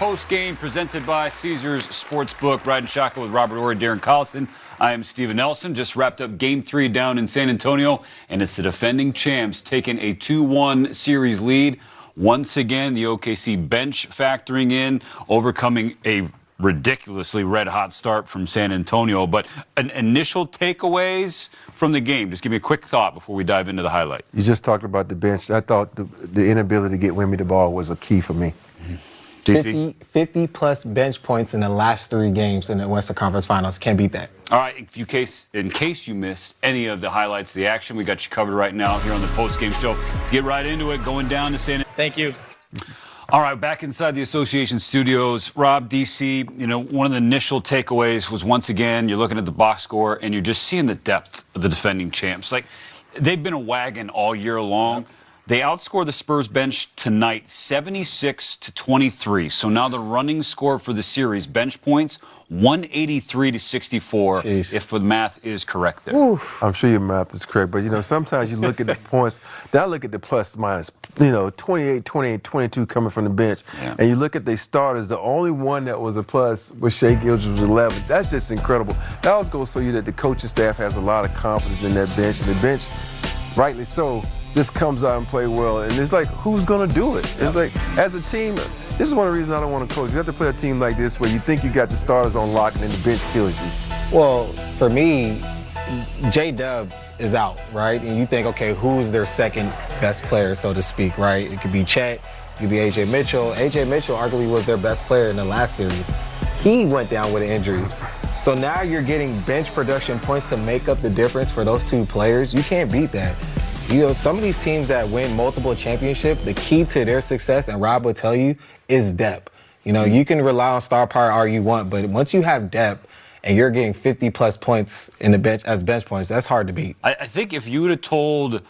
Postgame presented by Caesars Sportsbook. Riding shotgun with Robert Orr and Darren Collison. I am Steven Nelson. Just wrapped up Game 3 down in San Antonio, and it's the defending champs taking a 2-1 series lead. Once again, the OKC bench factoring in, overcoming a ridiculously red-hot start from San Antonio. But initial takeaways from the game. Just give me a quick thought before we dive into the highlight. You just talked about the bench. I thought the inability to get Wemby the ball was a key for me. 50-plus bench points in the last 3 games in the Western Conference Finals. Can't beat that. All right, in case you missed any of the highlights of the action, we got you covered right now here on the Postgame Show. Let's get right into it, going down to San Antonio. Thank you. All right, back inside the association studios. Rob, DC, you know, one of the initial takeaways was, once again, you're looking at the box score and you're just seeing the depth of the defending champs. Like, they've been a wagon all year long. They outscored the Spurs bench tonight 76-23. So now the running score for the series, bench points, 183-64, if the math is correct there. Ooh. I'm sure your math is correct, but, you know, sometimes you look at the points. Then I look at the plus minus, you know, 28, 28, 22 coming from the bench. Yeah. And you look at the starters, the only one that was a plus was Shai Gilgeous was 11. That's just incredible. That was going to show you that the coaching staff has a lot of confidence in that bench. And the bench, rightly so, just comes out and play well, and it's like, who's gonna do it? It's like, as a team, this is one of the reasons I don't want to coach. You have to play a team like this where you think you got the starters on lock and then the bench kills you. Well, for me, J-Dub is out, right? And you think, okay, who's their second best player, so to speak, right? It could be Chet, it could be A.J. Mitchell. A.J. Mitchell arguably was their best player in the last series. He went down with an injury. So now you're getting bench production points to make up the difference for those 2 players. You can't beat that. You know, some of these teams that win multiple championships, the key to their success, and Rob will tell you, is depth. You know, you can rely on star power all you want, but once you have depth and you're getting 50-plus points in the bench as bench points, that's hard to beat. I think if you would have told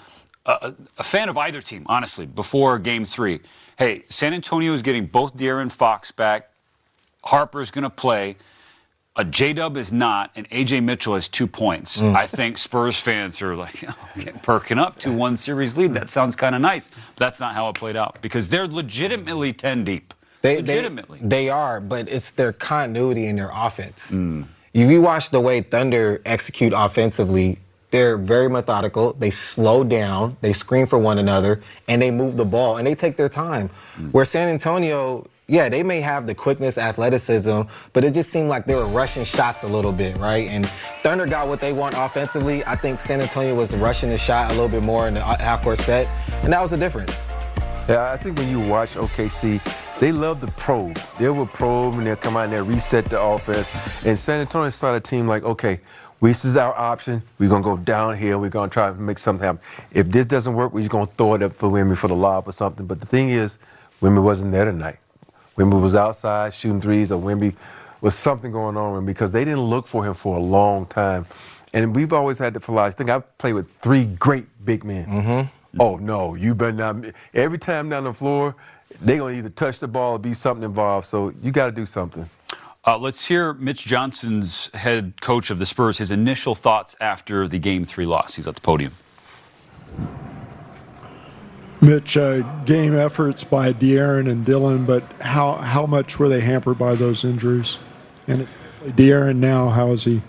a fan of either team, honestly, before Game 3, hey, San Antonio is getting both De'Aaron Fox back, Harper's going to play, J-Dub is not, and A.J. Mitchell has 2 points. I think Spurs fans are like, perking up, 2-1 series lead. That sounds kind of nice. But that's not how it played out, because they're legitimately 10 deep. They are, but it's their continuity in their offense. If you watch the way Thunder execute offensively, they're very methodical. They slow down, they screen for one another, and they move the ball, and they take their time. Where San Antonio, yeah, they may have the quickness, athleticism, but it just seemed like they were rushing shots a little bit, right? And Thunder got what they want offensively. I think San Antonio was rushing the shot a little bit more in the half-court set, and that was the difference. Yeah, I think when you watch OKC, they love the probe. They will probe, and they'll come out and they'll reset the offense. And San Antonio started a team like, okay, this is our option. We're going to go downhill. We're going to try to make something happen. If this doesn't work, we're just going to throw it up for Wemby for the lob or something. But the thing is, Wemby wasn't there tonight. Wemby was outside shooting threes, or Wemby was something going on with him, because they didn't look for him for a long time. And we've always had the philosophy. I think I've played with 3 great big men. Oh, no, you better not. Every time down the floor, they're going to either touch the ball or be something involved. So you got to do something. Let's hear Mitch Johnson's head coach of the Spurs, his initial thoughts after the Game 3 loss. He's at the podium. Mitch, game efforts by De'Aaron and Dillon, but how much were they hampered by those injuries? And De'Aaron now, how is he?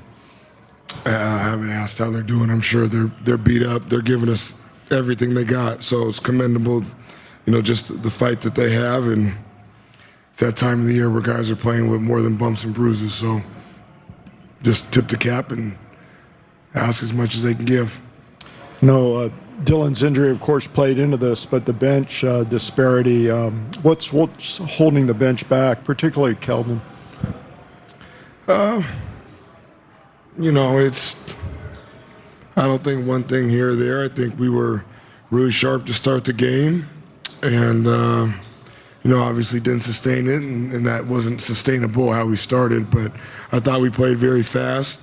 I haven't asked how they're doing. I'm sure they're beat up. They're giving us everything they got, so it's commendable, you know, just the fight that they have. And it's that time of the year where guys are playing with more than bumps and bruises, so just tip the cap and ask as much as they can give. No, Dillon's injury, of course, played into this, but the bench disparity, what's holding the bench back, particularly Keldon? You know, I don't think one thing here or there. I think we were really sharp to start the game, and, you know, obviously didn't sustain it, and that wasn't sustainable how we started, but I thought we played very fast,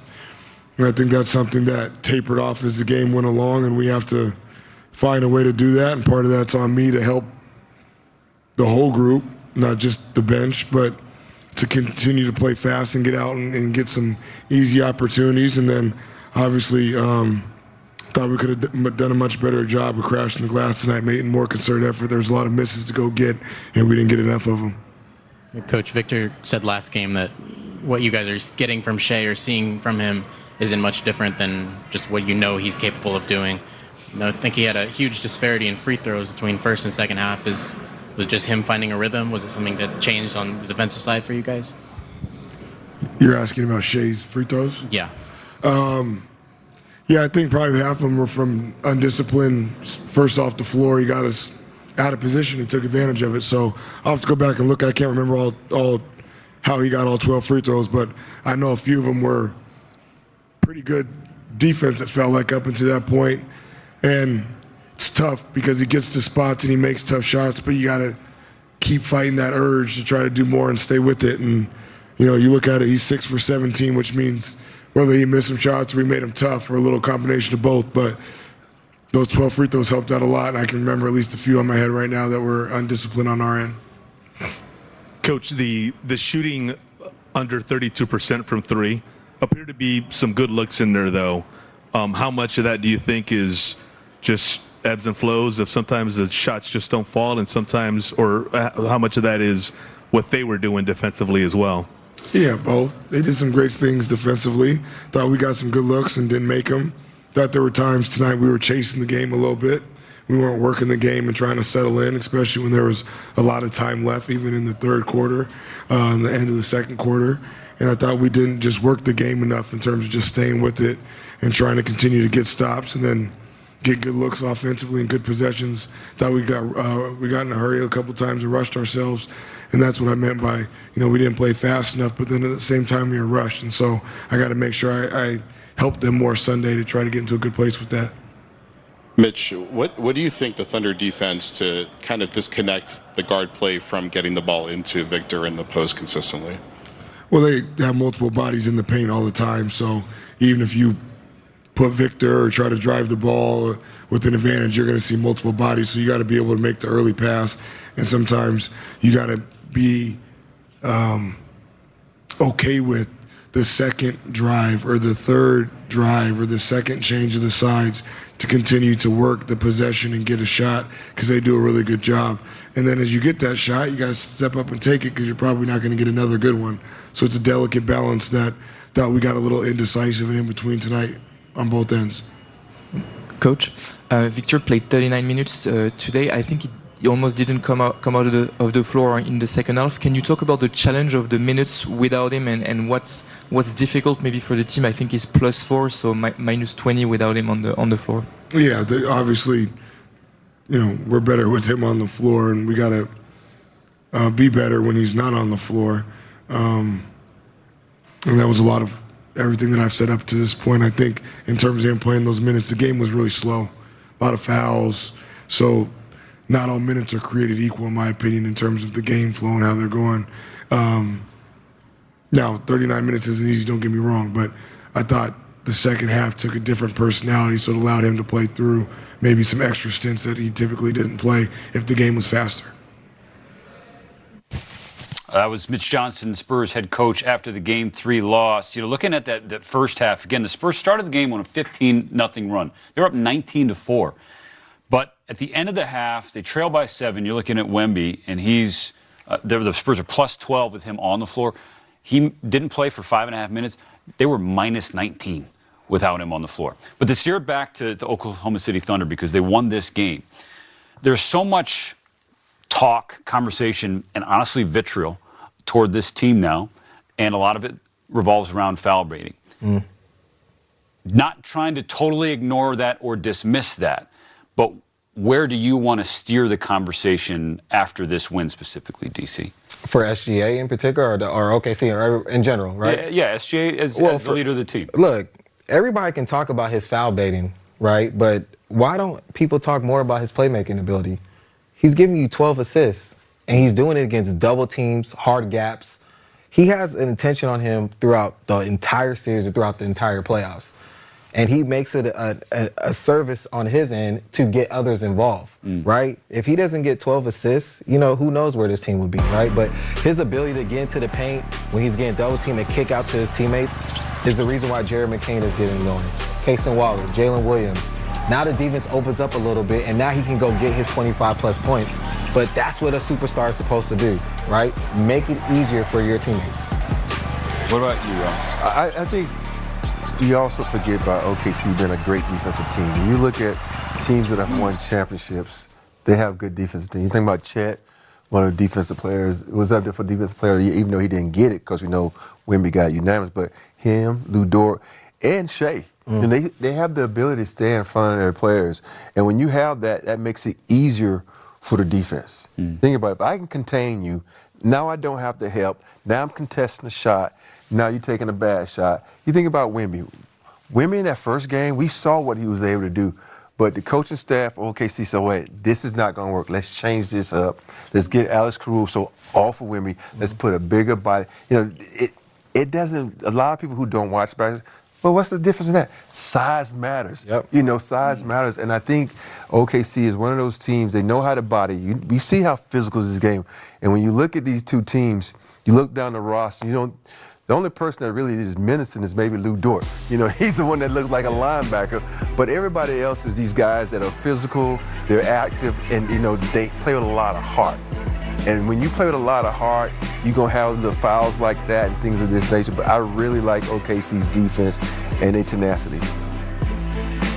and I think that's something that tapered off as the game went along, and we have to find a way to do that, and part of that's on me to help the whole group, not just the bench, but to continue to play fast and get out and get some easy opportunities. And then obviously thought we could have done a much better job of crashing the glass tonight, making more concerted effort. There was a lot of misses to go get, and we didn't get enough of them. Coach Victor said last game that what you guys are getting from Shea or seeing from him isn't much different than just what you know he's capable of doing. I think he had a huge disparity in free throws between first and second half. Was it just him finding a rhythm? Was it something that changed on the defensive side for you guys? You're asking about Shea's free throws? Yeah. Yeah, I think probably half of them were from undisciplined. First off the floor, he got us out of position and took advantage of it. So I'll have to go back and look. I can't remember all how he got all 12 free throws, but I know a few of them were pretty good defense, it felt like, up until that point. And it's tough because he gets to spots and he makes tough shots, but you got to keep fighting that urge to try to do more and stay with it. And, you know, you look at it, he's 6 for 17, which means whether he missed some shots or we made him tough or a little combination of both. But those 12 free throws helped out a lot, and I can remember at least a few on my head right now that were undisciplined on our end. Coach, the shooting under 32% from three appear to be some good looks in there, though. How much of that do you think is just ebbs and flows of sometimes the shots just don't fall, and sometimes, or how much of that is what they were doing defensively as well? Yeah, both. They did some great things defensively. Thought we got some good looks and didn't make them. Thought there were times tonight we were chasing the game a little bit. We weren't working the game and trying to settle in, especially when there was a lot of time left, even in the third quarter, in the end of the second quarter. And I thought we didn't just work the game enough in terms of just staying with it and trying to continue to get stops and then get good looks offensively and good possessions. Thought we got in a hurry a couple times and rushed ourselves. And that's what I meant by, we didn't play fast enough, but then at the same time we were rushed. And so I got to make sure I help them more Sunday to try to get into a good place with that. Mitch, what do you think the Thunder defense to kind of disconnect the guard play from getting the ball into Victor in the post consistently? Well, they have multiple bodies in the paint all the time, so even if you put Victor or try to drive the ball with an advantage, you're going to see multiple bodies, so you got to be able to make the early pass, and sometimes you got to be okay with the second drive or the third drive or the second change of the sides to continue to work the possession and get a shot because they do a really good job. And then as you get that shot, you got to step up and take it because you're probably not going to get another good one. So it's a delicate balance that we got a little indecisive in between tonight on both ends. Coach, Victor played 39 minutes today. I think he almost didn't come out of the floor in the second half. Can you talk about the challenge of the minutes without him and what's difficult maybe for the team? I think he's +4, so minus 20 without him on the floor. Yeah, obviously, we're better with him on the floor, and we got to be better when he's not on the floor. And that was a lot of everything that I've said up to this point. I think in terms of him playing those minutes, the game was really slow. A lot of fouls. So not all minutes are created equal, in my opinion, in terms of the game flow and how they're going. Now, 39 minutes isn't easy, don't get me wrong, but I thought the second half took a different personality, so it allowed him to play through maybe some extra stints that he typically didn't play if the game was faster. That was Mitch Johnson, Spurs head coach, after the Game 3 loss. Looking at that first half, again, the Spurs started the game on a 15-0 run. They were up 19-4. But at the end of the half, they trail by 7. You're looking at Wemby, and the Spurs are +12 with him on the floor. He didn't play for 5.5 minutes. They were minus 19 without him on the floor. But to steer it back to Oklahoma City Thunder, because they won this game, there's so much talk, conversation, and honestly vitriol toward this team now, and a lot of it revolves around foul baiting. Not trying to totally ignore that or dismiss that, but where do you want to steer the conversation after this win specifically, DC? For SGA in particular, or OKC or in general, right? Yeah, SGA as the leader of the team. Look, everybody can talk about his foul baiting, right? But why don't people talk more about his playmaking ability? He's giving you 12 assists, and he's doing it against double teams, hard gaps. He has an intention on him throughout the entire series or throughout the entire playoffs. And he makes it a service on his end to get others involved, right? If he doesn't get 12 assists, who knows where this team would be, right? But his ability to get into the paint when he's getting double teamed and kick out to his teammates is the reason why Jared McCain is getting going. Cason Waller, Jalen Williams. Now the defense opens up a little bit, and now he can go get his 25-plus points. But that's what a superstar is supposed to do, right? Make it easier for your teammates. What about you, Rob? I think we also forget about OKC being a great defensive team. When you look at teams that have won championships, they have good defensive teams. You think about Chet, one of the defensive players, was up there for defensive player of the year, even though he didn't get it because we know Wemby got unanimous. But him, Lou Dort, and Shea, and they have the ability to stay in front of their players. And when you have that, that makes it easier for the defense. Think about it. If I can contain you, now I don't have to help. Now I'm contesting the shot. Now you're taking a bad shot. You think about Wemby. Wemby in that first game, we saw what he was able to do. But the coaching staff, OKC said, wait, this is not going to work. Let's change this up. Let's get Alex Caruso off of Wemby. Let's put a bigger body. You know, it doesn't, a lot of people who don't watch basketball, well, what's the difference in that? Size matters. Yep. You know, size matters. And I think OKC is one of those teams, they know how to body. We see how physical is this game. And when you look at these two teams, you look down the roster, you don't, the only person that really is menacing is maybe Lou Dort. You know, he's the one that looks like a linebacker. But everybody else is these guys that are physical, they're active, and, you know, they play with a lot of heart. And when you play with a lot of heart, you're going to have the fouls like that and things of this nature. But I really like OKC's defense and their tenacity.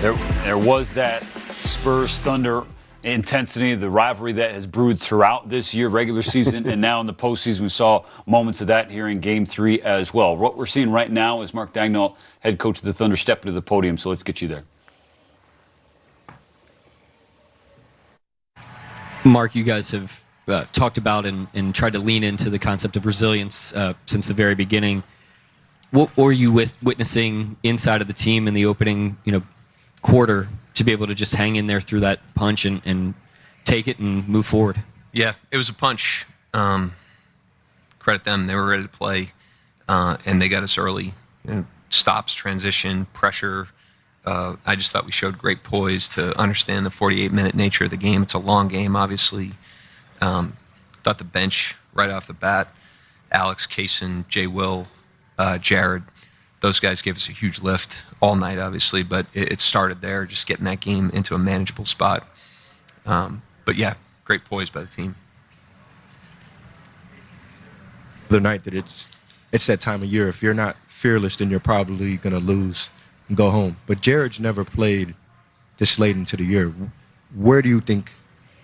There was that Spurs Thunder intensity, the rivalry that has brewed throughout this year, regular season, and now in the postseason, we saw moments of that here in Game 3 as well. What we're seeing right now is Mark Daigneault, head coach of the Thunder, stepping to the podium. So let's get you there. Mark, you guys have talked about and tried to lean into the concept of resilience since the very beginning. What were you witnessing inside of the team in the opening, quarter to be able to just hang in there through that punch and take it and move forward? Yeah, it was a punch. Credit them; they were ready to play, and they got us early. Stops, transition, pressure. I just thought we showed great poise to understand the 48-minute nature of the game. It's a long game, obviously. Thought the bench right off the bat, Alex, Kaysen, Jay Will, Jared, those guys gave us a huge lift all night, obviously, but it started there, just getting that game into a manageable spot. But yeah, great poise by the team. The night that it's that time of year. If you're not fearless, then you're probably going to lose and go home. But Jared's never played this late into the year. Where do you think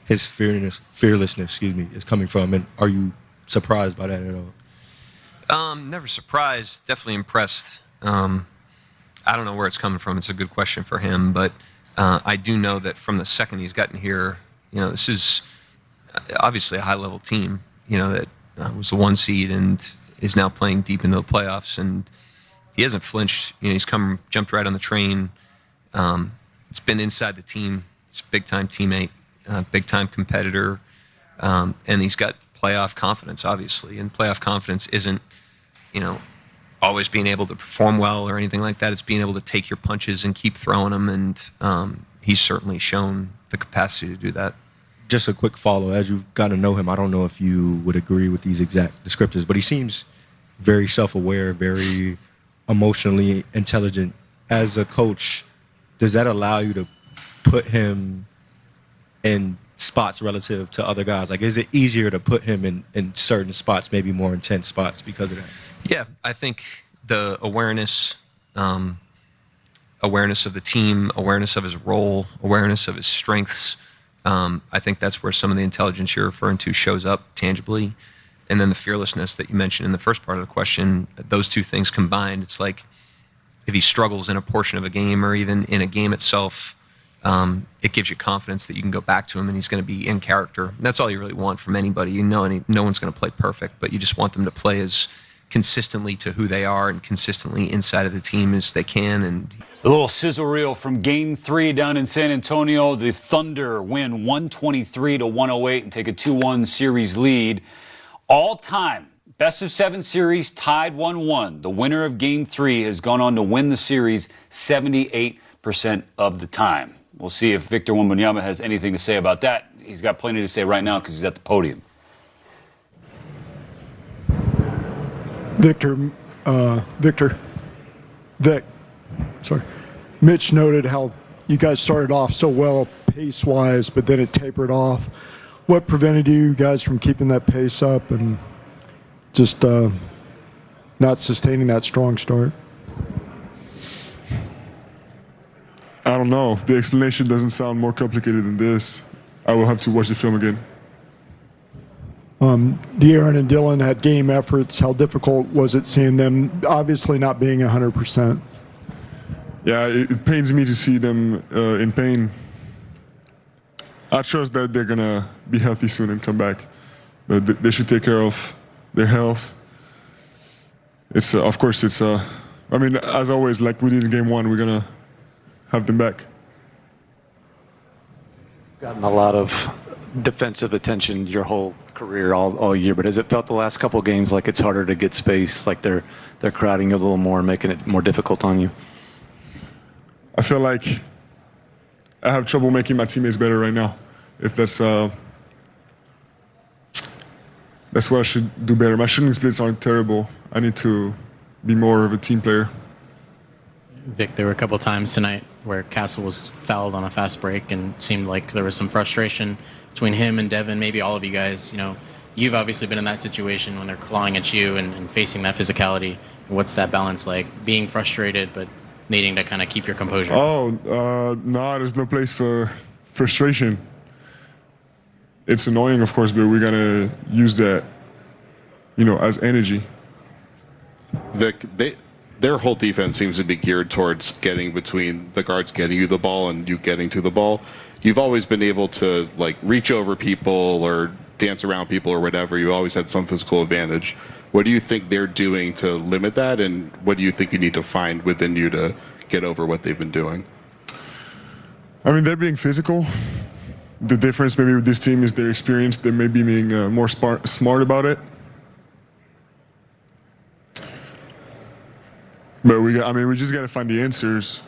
his fearlessness, is coming from, and are you surprised by that at all? Never surprised, definitely impressed. I don't know where it's coming from. It's a good question for him, but I do know that from the second he's gotten here, this is obviously a high-level team, that was the 1 seed and is now playing deep into the playoffs, and he hasn't flinched. He's jumped right on the train. It's been inside the team. He's a big-time teammate, big-time competitor, and he's got playoff confidence, obviously, and playoff confidence isn't, always being able to perform well or anything like that. It's being able to take your punches and keep throwing them, and he's certainly shown the capacity to do that. Just a quick follow. As you've gotten to know him, I don't know if you would agree with these exact descriptors, but he seems very self-aware, very emotionally intelligent. As a coach, does that allow you to put him in spots relative to other guys? Like, is it easier to put him in certain spots, maybe more intense spots because of that? Yeah, I think the awareness of the team, awareness of his role, awareness of his strengths, I think that's where some of the intelligence you're referring to shows up tangibly. And then the fearlessness that you mentioned in the first part of the question, those two things combined, it's like if he struggles in a portion of a game or even in a game itself, it gives you confidence that you can go back to him and he's going to be in character. And that's all you really want from anybody. No one's going to play perfect, but you just want them to play as consistently to who they are and consistently inside of the team as they can. And a little sizzle reel from Game 3 down in San Antonio. The Thunder win 123-108 and take a 2-1 series lead. All time, best of 7 series tied 1-1. The winner of Game 3 has gone on to win the series 78% of the time. We'll see if Victor Wembanyama has anything to say about that. He's got plenty to say right now because he's at the podium. Mitch noted how you guys started off so well pace-wise, but then it tapered off. what prevented you guys from keeping that pace up and just not sustaining that strong start? I don't know. The explanation doesn't sound more complicated than this. I will have to watch the film again. De'Aaron and Dylan had game efforts. How difficult was it seeing them obviously not being 100%? Yeah, it pains me to see them in pain. I trust that they're going to be healthy soon and come back. But they should take care of their health. It's, of course, it's, I mean, as always, like we did in game one, we're going to have them back. Gotten a lot of defensive attention your whole career all year, but has it felt the last couple of games like it's harder to get space, like they're crowding you a little more, making it more difficult on you? I feel like I have trouble making my teammates better right now. If that's what I should do better. My shooting splits aren't terrible. I need to be more of a team player. Vic, there were a couple of times tonight where Castle was fouled on a fast break and seemed like there was some frustration between him and Devin, maybe all of you guys. You know, you've obviously been in that situation when they're clawing at you and facing that physicality. What's that balance like? Being frustrated, but needing to kind of keep your composure? No, there's no place for frustration. It's annoying, of course, but we're going to use that, you know, as energy. Their whole defense seems to be geared towards getting between the guards getting you the ball and you getting to the ball. You've always been able to, like, reach over people or dance around people or whatever. You always had some physical advantage. What do you think they're doing to limit that, and what do you think you need to find within you to get over what they've been doing? I mean, they're being physical. The difference maybe with this team is their experience. They may be being more smart about it. But we just got to find the answers.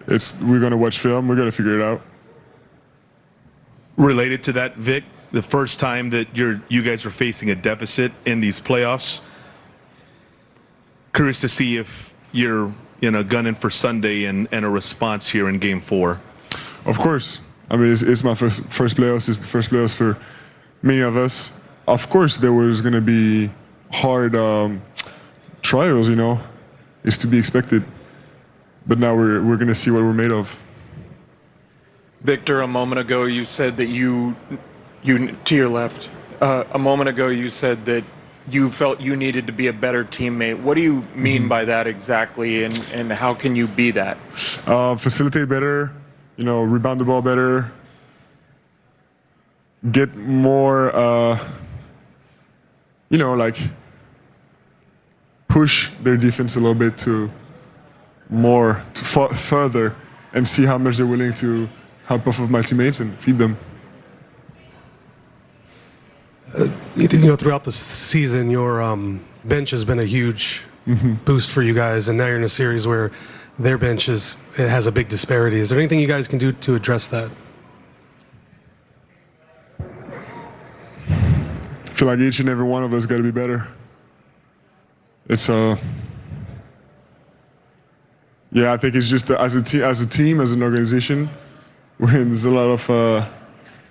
We're going to watch film. We're going to figure it out. Related to that, Vic, the first time that you guys were facing a deficit in these playoffs, curious to see if you're gunning for Sunday and a response here in Game 4. Of course. I mean, it's my first playoffs. It's the first playoffs for many of us. Of course, there was going to be hard trials, you know. It's to be expected. But now we're going to see what we're made of. Victor, a moment ago you said that you to your left, a moment ago you said that you felt you needed to be a better teammate. What do you mean by that exactly, and how can you be that? Facilitate better, you know, rebound the ball better, get more, you know, like push their defense a little bit further and see how much they're willing to help off of my teammates and feed them. You know, throughout the season, your bench has been a huge boost for you guys, and now you're in a series where their bench has a big disparity. Is there anything you guys can do to address that? I feel like each and every one of us got to be better. It's yeah, I think it's just as a team, as an organization, when there's a lot of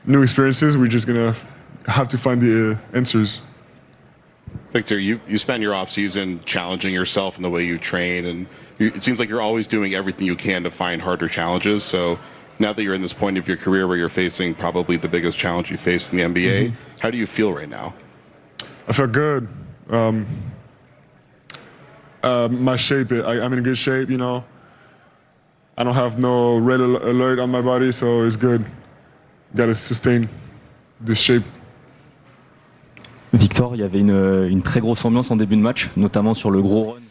new experiences, we're just gonna have to find the answers. Victor, you spend your off season challenging yourself in the way you train, and it seems like you're always doing everything you can to find harder challenges. So now that you're in this point of your career where you're facing probably the biggest challenge you faced in the NBA, how do you feel right now? I feel good. My shape, I'm in good shape, you know. I don't have no red alert on my body, so it's good. Gotta sustain this shape. Victor, il y avait une très grosse ambiance en début de match, notamment sur le gros run.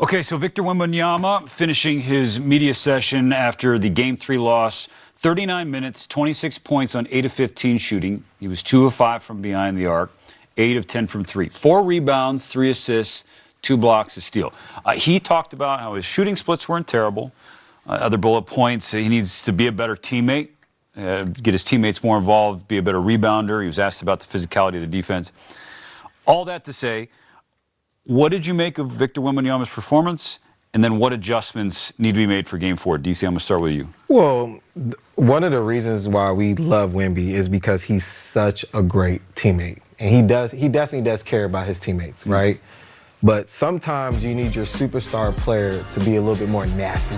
Okay, so Victor Wembanyama finishing his media session after the Game 3 loss. 39 minutes, 26 points on 8 of 15 shooting. He was 2 of 5 from behind the arc, 8 of 10 from 3. 4 rebounds, 3 assists, 2 blocks, a steal. He talked about how his shooting splits weren't terrible. Other bullet points, he needs to be a better teammate, get his teammates more involved, be a better rebounder. He was asked about the physicality of the defense. All that to say, what did you make of Victor Wembanyama's performance? And then what adjustments need to be made for Game 4? DC, I'm going to start with you. Well, one of the reasons why we love Wemby is because he's such a great teammate. And he definitely does care about his teammates, right? But sometimes you need your superstar player to be a little bit more nasty.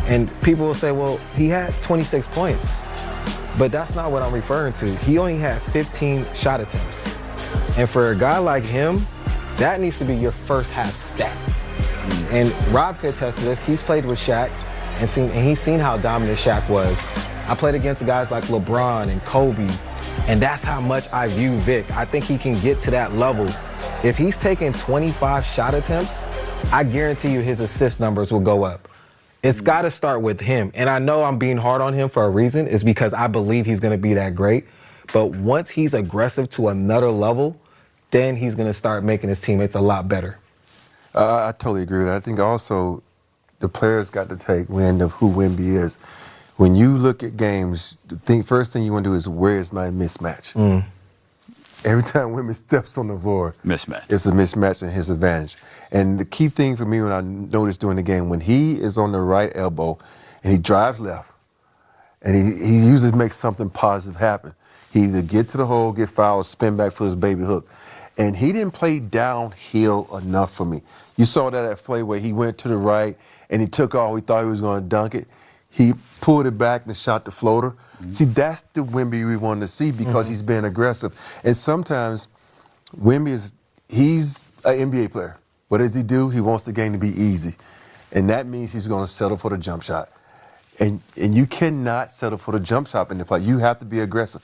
And people will say, well, he had 26 points. But that's not what I'm referring to. He only had 15 shot attempts. And for a guy like him, that needs to be your first half stat. And Rob could attest to this. He's played with Shaq and he's seen how dominant Shaq was. I played against guys like LeBron and Kobe, and that's how much I view Vic. I think he can get to that level. If he's taking 25 shot attempts, I guarantee you his assist numbers will go up. It's got to start with him. And I know I'm being hard on him for a reason. It's because I believe he's going to be that great. But once he's aggressive to another level, then he's going to start making his teammates a lot better. I totally agree with that. I think also the players got to take wind of who Wemby is. When you look at games, the first thing you want to do is where is my mismatch? Every time Wemby steps on the floor, mismatch. It's a mismatch in his advantage. And the key thing for me when I noticed during the game, when he is on the right elbow and he drives left, and he usually makes something positive happen. He either get to the hole, get fouled, or spin back for his baby hook. And he didn't play downhill enough for me. You saw that at play where he went to the right and he took off. We thought he was going to dunk it. He pulled it back and shot the floater. See, that's the Wemby we wanted to see because he's being aggressive. And sometimes Wemby he's an NBA player. What does he do? He wants the game to be easy. And that means he's going to settle for the jump shot. And you cannot settle for the jump shot in the play. You have to be aggressive.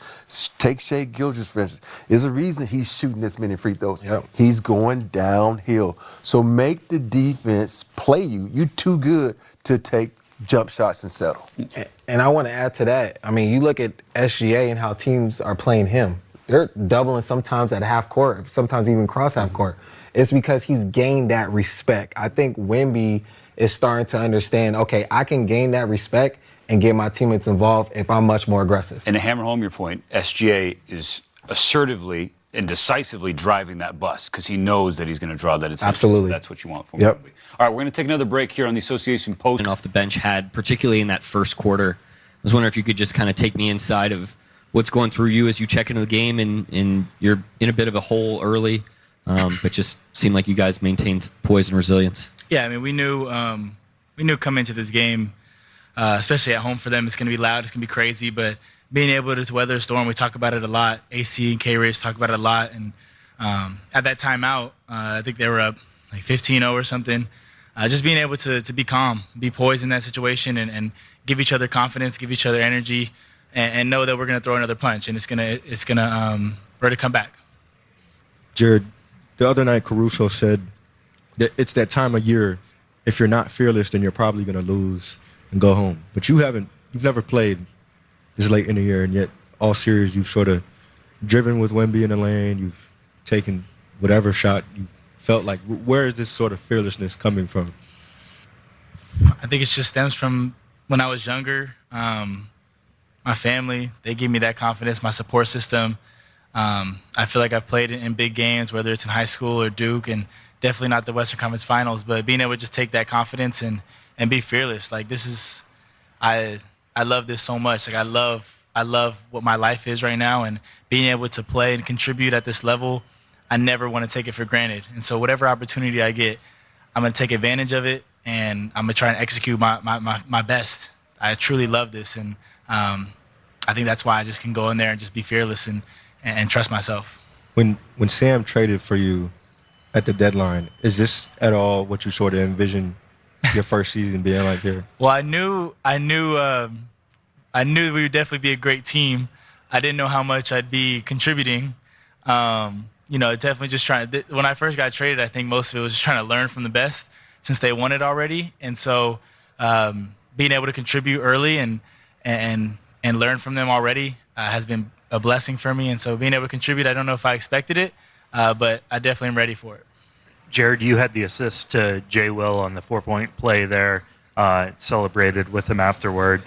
Take Shai Gilgeous, for instance. There's a reason he's shooting this many free throws. Yep. He's going downhill. So make the defense play you. You're too good to take jump shots and settle. And I want to add to that. I mean, you look at SGA and how teams are playing him. They're doubling sometimes at half court, sometimes even cross half court. It's because he's gained that respect. I think Wemby is starting to understand, okay, I can gain that respect and get my teammates involved if I'm much more aggressive. And to hammer home your point, SGA is assertively and decisively driving that bus because he knows that he's going to draw that attention. Absolutely. So that's what you want from him. All right, we're going to take another break here on the Association Post. And off the bench had, particularly in that first quarter. I was wondering if you could just kind of take me inside of what's going through you as you check into the game and you're in a bit of a hole early, but just seemed like you guys maintained poise and resilience. Yeah, I mean, we knew coming into this game, especially at home for them, it's going to be loud, it's going to be crazy, but being able to weather a storm, we talk about it a lot. AC and K-Rays talk about it a lot. And at that timeout, I think they were up like 15-0 or something. Just being able to be calm, be poised in that situation and give each other confidence, give each other energy, and know that we're going to throw another punch and we're to come back. Jared, the other night Caruso said that it's that time of year, if you're not fearless, then you're probably going to lose and go home. But you've never played this late in the year, and yet all series you've sort of driven with Wemby in the lane, you've taken whatever shot you felt like. Where is this sort of fearlessness coming from? I think it just stems from when I was younger. My family, they give me that confidence, my support system. I feel like I've played in big games, whether it's in high school or Duke, and definitely not the Western Conference Finals, but being able to just take that confidence and be fearless. Like, this is, I love this so much. Like, I love what my life is right now, and being able to play and contribute at this level, I never want to take it for granted. And so whatever opportunity I get, I'm going to take advantage of it, and I'm going to try and execute my best. I truly love this, and I think that's why I just can go in there and just be fearless and trust myself. When Sam traded for you at the deadline, is this at all what you sort of envisioned your first season being like here? Well, I knew we would definitely be a great team. I didn't know how much I'd be contributing. Definitely just trying. When I first got traded, I think most of it was just trying to learn from the best since they won it already. And so being able to contribute early and learn from them already has been a blessing for me. And so being able to contribute, I don't know if I expected it, but I definitely am ready for it. Jared, you had the assist to Jay Will on the 4-point play there, celebrated with him afterward.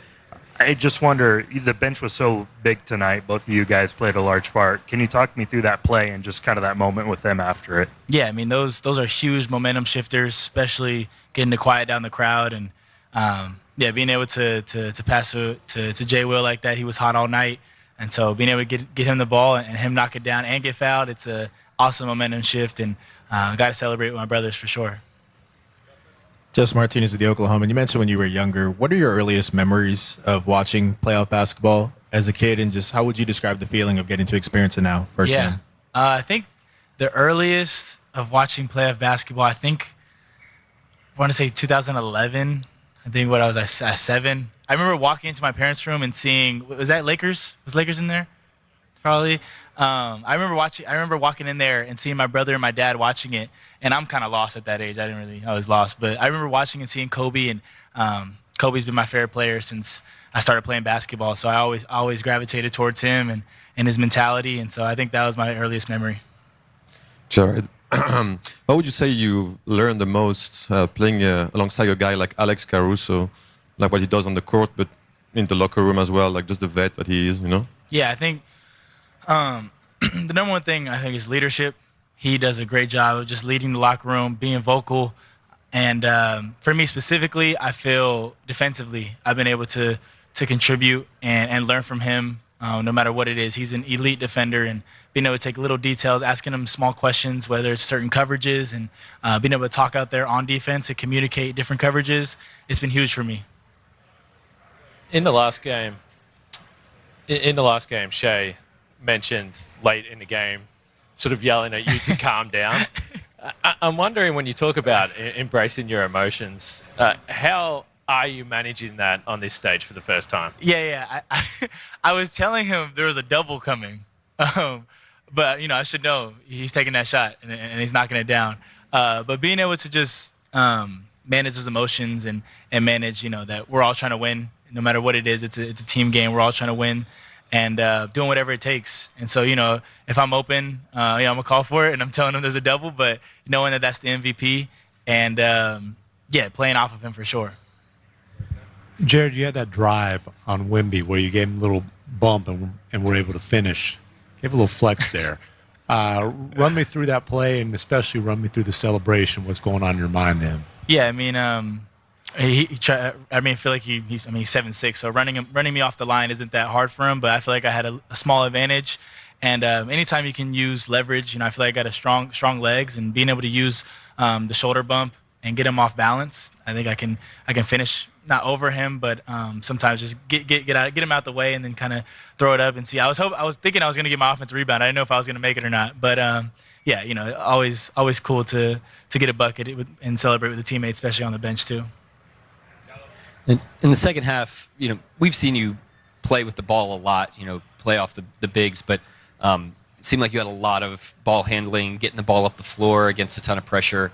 I just wonder, the bench was so big tonight. Both of you guys played a large part. Can you talk me through that play and just kind of that moment with them after it? Yeah, I mean, those are huge momentum shifters, especially getting to quiet down the crowd. And, being able to pass to Jay Will like that. He was hot all night. And so being able to get him the ball and him knock it down and get fouled, it's a awesome momentum shift. And got to celebrate with my brothers for sure. Justin Martinez with the Oklahoma. You mentioned when you were younger. What are your earliest memories of watching playoff basketball as a kid, and just how would you describe the feeling of getting to experience it now firsthand? Yeah, I think the earliest of watching playoff basketball, I want to say 2011. I think when I was at 7. I remember walking into my parents' room and seeing, was that Lakers? Was Lakers in there? Probably. I remember walking in there and seeing my brother and my dad watching it, and I'm kind of lost at that age. I was lost, but I remember watching and seeing Kobe, and Kobe's been my favorite player since I started playing basketball. So I always gravitated towards him and his mentality, and so I think that was my earliest memory. Jared, how would you say you learned the most playing alongside a guy like Alex Caruso, like what he does on the court, but in the locker room as well, like just the vet that he is, you know? Yeah, I think the number one thing I think is leadership. He does a great job of just leading the locker room, being vocal. And for me specifically, I feel defensively I've been able to contribute and learn from him no matter what it is. He's an elite defender, and being able to take little details, asking him small questions, whether it's certain coverages, and being able to talk out there on defense and communicate different coverages, it's been huge for me. In the last game, Shea mentioned late in the game, sort of yelling at you to calm down. I'm wondering, when you talk about embracing your emotions, how are you managing that on this stage for the first time? Yeah. I was telling him there was a double coming, but I should know he's taking that shot and he's knocking it down. But being able to just manage his emotions and manage, that we're all trying to win, no matter what it is. It's a team game. We're all trying to win. And doing whatever it takes. And so, if I'm open, I'm going to call for it, and I'm telling him there's a double, but knowing that that's the MVP and, playing off of him for sure. Jared, you had that drive on Wemby where you gave him a little bump and were able to finish. Give a little flex there. Run me through that play, and especially run me through the celebration. What's going on in your mind then? Yeah, I mean, I feel like he's 7'6", so running me off the line isn't that hard for him. But I feel like I had a small advantage, and anytime you can use leverage, I feel like I got strong legs, and being able to use the shoulder bump and get him off balance, I think I can finish not over him, but sometimes just get him out the way and then kind of throw it up and see. I was thinking I was going to get my offensive rebound. I didn't know if I was going to make it or not, but always cool to get a bucket and celebrate with the teammates, especially on the bench too. In the second half, we've seen you play with the ball a lot, play off the bigs, but it seemed like you had a lot of ball handling, getting the ball up the floor against a ton of pressure.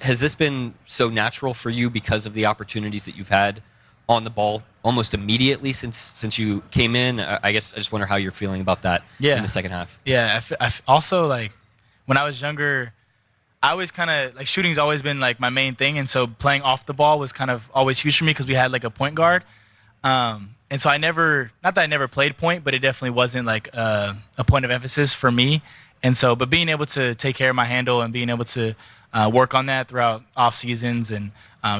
Has this been so natural for you because of the opportunities that you've had on the ball almost immediately since you came in? I guess I just wonder how you're feeling about that in the second half. Yeah, I also, when I was younger, I always kind of, shooting's always been, my main thing, and so playing off the ball was kind of always huge for me because we had, a point guard. And so not that I never played point, but it definitely wasn't, a point of emphasis for me. And so, but being able to take care of my handle and being able to work on that throughout off seasons, and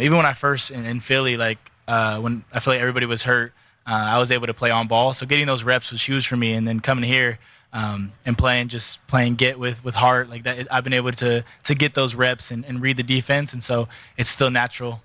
even when I first in Philly, when I feel like everybody was hurt, I was able to play on ball. So getting those reps was huge for me. And then coming here and playing get with heart like that, I've been able to get those reps and read the defense. And so it's still natural